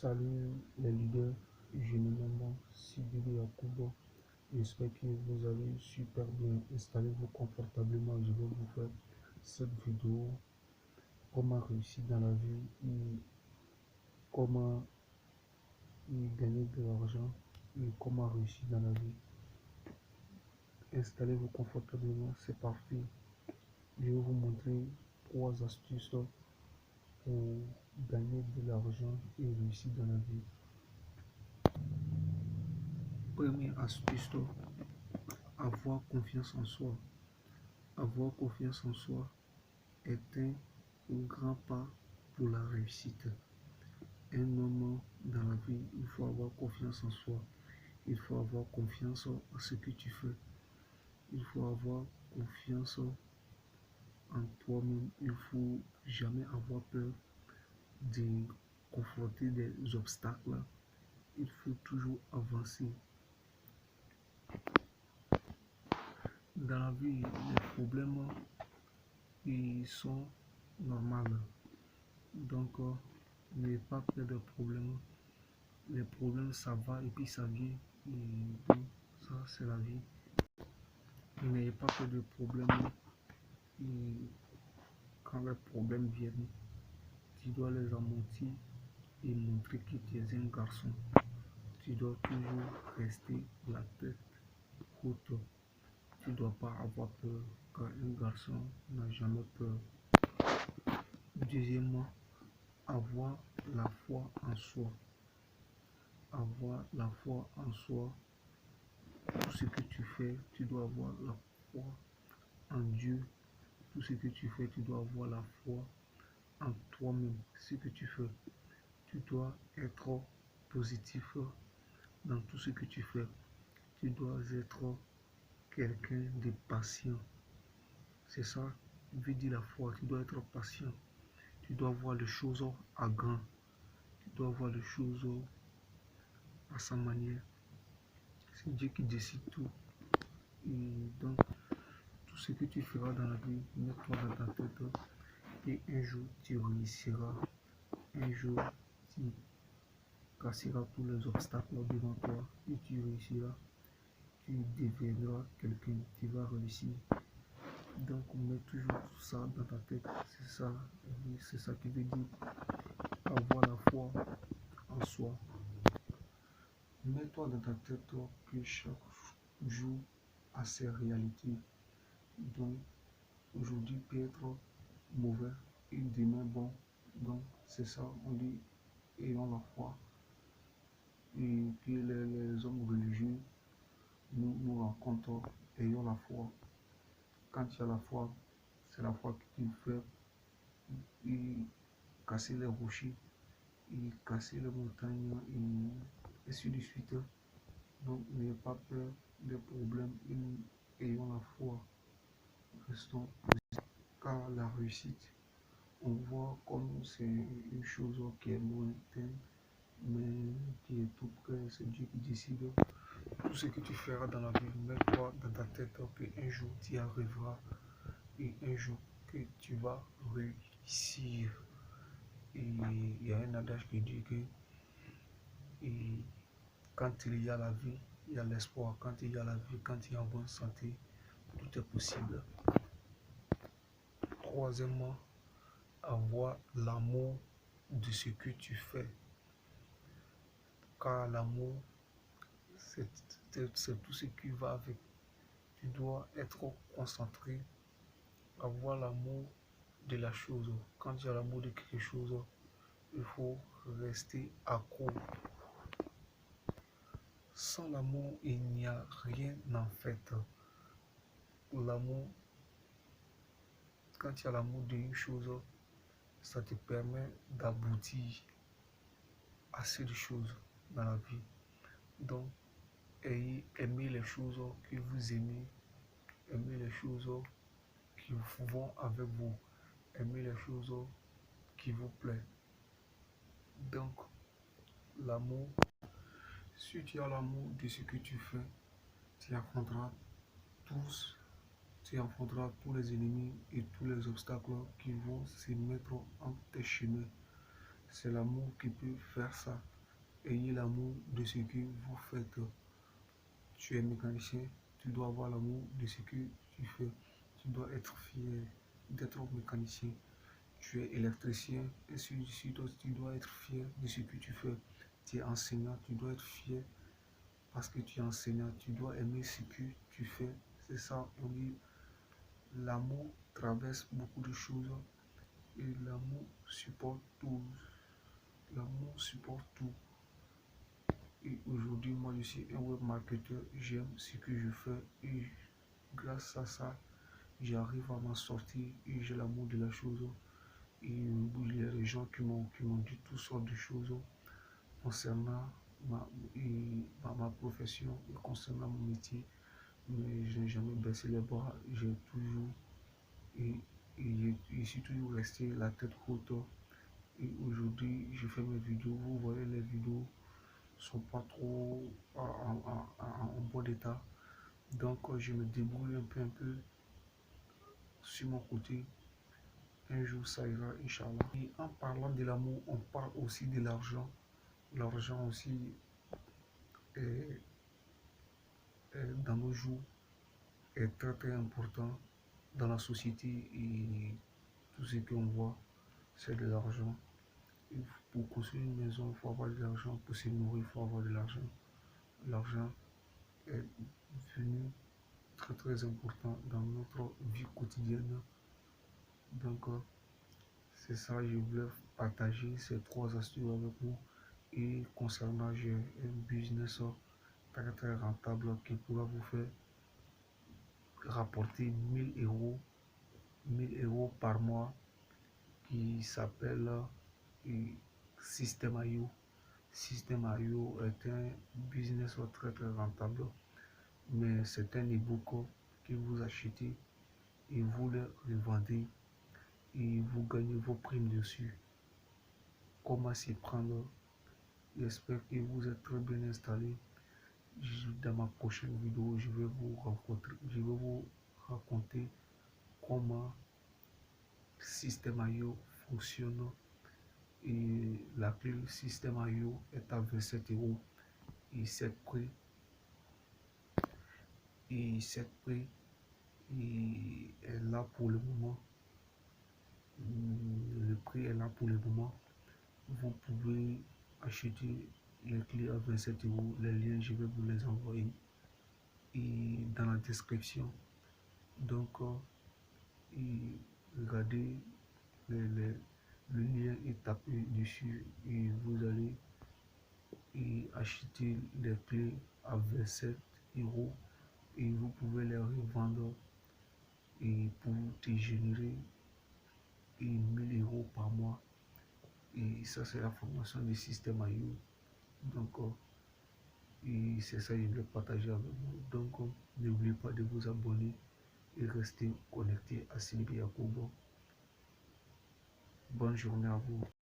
Salut les leaders, je me nomme Sibili Yakubo. J'espère que vous allez super bien. Installez-vous confortablement. Je vais vous faire cette vidéo. Comment réussir dans la vie et comment gagner de l'argent et comment réussir dans la vie. Installez-vous confortablement, c'est parti. Je vais vous montrer 3 astuces pour gagner de l'argent et réussir dans la vie. Première astuce, avoir confiance en soi. Avoir confiance en soi est un grand pas pour la réussite. Un moment dans la vie, il faut avoir confiance en soi. Il faut avoir confiance en ce que tu fais. Il faut avoir confiance en toi-même. Il faut jamais avoir peur de confronter des obstacles. Il faut toujours avancer. Dans la vie, les problèmes ils sont normaux. Donc, n'ayez pas peur des problèmes. Les problèmes, ça va et puis ça vient. Et donc, ça, c'est la vie. N'ayez pas peur de problèmes. Et quand les problèmes viennent, tu dois les amortir et montrer que tu es un garçon. Tu dois toujours rester la tête haute. Tu ne dois pas avoir peur, car un garçon n'a jamais peur. Deuxièmement, avoir la foi en soi. Avoir la foi en soi. Tout ce que tu fais, tu dois avoir la foi en Dieu. Tout ce que tu fais, tu dois avoir la foi en toi-même. Ce que tu fais, tu dois être positif dans tout ce que tu fais. Tu dois être quelqu'un de patient. C'est ça, veut dire la foi. Tu dois être patient. Tu dois voir les choses à grand. Tu dois voir les choses à sa manière. C'est Dieu qui décide tout. Et donc, tout ce que tu feras dans la vie, mets-toi dans ta tête. Et un jour, tu réussiras. Un jour, tu casseras tous les obstacles devant toi et tu réussiras. Tu deviendras quelqu'un, tu vas réussir. Donc, mets toujours ça dans ta tête. C'est ça qui veut dire avoir la foi en soi. Mets-toi dans ta tête que chaque jour a ses réalités. Donc, aujourd'hui peut être mauvais et demain bon. Donc, c'est ça, on dit, ayons la foi. Et puis les hommes religieux nous racontent, ayons la foi. Quand tu as la foi, c'est la foi qui te fait casser les rochers, et casser les montagnes, et ainsi de suite. Donc, n'ayez pas peur des problèmes, ayons la foi. Restons positifs, car la réussite, on voit comme c'est une chose qui est lointaine, mais qui est tout près. C'est Dieu qui décide. Tout ce que tu feras dans la vie, mets-toi dans ta tête qu'un jour tu y arriveras et un jour que tu vas réussir. Et il y a un adage qui dit que quand il y a la vie, il y a l'espoir. Quand il y a la vie, quand il y a en bonne santé, tout est possible. Troisièmement, avoir l'amour de ce que tu fais. Car l'amour, c'est tout ce qui va avec. Tu dois être concentré, avoir l'amour de la chose. Quand tu as l'amour de quelque chose, il faut rester accro. Sans l'amour, il n'y a rien en fait. L'amour, quand tu as l'amour d'une chose, ça te permet d'aboutir à cette chose dans la vie. Donc, aimez les choses que vous aimez, aimez les choses qui vont avec vous, aimez les choses qui vous plaisent. Donc, l'amour, si tu as l'amour de ce que tu fais, tu affronteras tous, tu affronteras tous les ennemis et tous les obstacles qui vont se mettre en tes chemins. C'est l'amour qui peut faire ça. Ayez l'amour de ce que vous faites. Tu es mécanicien, tu dois avoir l'amour de ce que tu fais. Tu dois être fier d'être mécanicien. Tu es électricien et tu dois être fier de ce que tu fais. Tu es enseignant, tu dois être fier parce que tu es enseignant. Tu dois aimer ce que tu fais. C'est ça, on dit, l'amour traverse beaucoup de choses et l'amour supporte tout. L'amour supporte tout. Et aujourd'hui, moi, je suis un web marketeur. J'aime ce que je fais et grâce à ça, j'arrive à m'en sortir et j'ai l'amour de la chose. Et il y a des gens qui m'ont dit toutes sortes de choses concernant ma profession et concernant mon métier. Mais je n'ai jamais baissé les bras. J'ai toujours et, je suis toujours resté la tête haute. Et aujourd'hui, je fais mes vidéos. Vous voyez, les vidéos sont pas trop en bon état. Donc, je me débrouille un peu sur mon côté. Un jour, ça ira, Inch'Allah. Et en parlant de l'amour, on parle aussi de l'argent. L'argent aussi est, dans nos jours est très important dans la société et tout ce qu'on voit, c'est de l'argent. Pour construire une maison, il faut avoir de l'argent. Pour se nourrir, il faut avoir de l'argent. L'argent est devenu très important dans notre vie quotidienne. Donc, c'est ça, je voulais partager ces trois astuces avec vous. Et concernant, j'ai un business très rentable qui pourra vous faire rapporter 1000 € par mois qui s'appelle System.io. System.io est un business très rentable, mais c'est un e-book que vous achetez et vous le revendez et vous gagnez vos primes dessus. Comment s'y prendre? J'espère que vous êtes très bien installé. Dans ma prochaine vidéo, je vais vous raconter comment System.io fonctionne. Et la clé System.io est à 27 € et cette prix est là pour le moment. Le prix est là pour le moment. Vous pouvez acheter les clés à 27 €. Les liens, je vais vous les envoyer et dans la description. Donc, regardez le lien et tapez dessus et vous allez acheter les clés à 27 € et vous pouvez les revendre et pour te générer 1000 € par mois. Et ça, c'est la formation du System.io. Donc, et c'est ça que je voulais partager avec vous. Donc, n'oubliez pas de vous abonner et rester connecté à Sylvie Yacoub. Bonne journée à vous.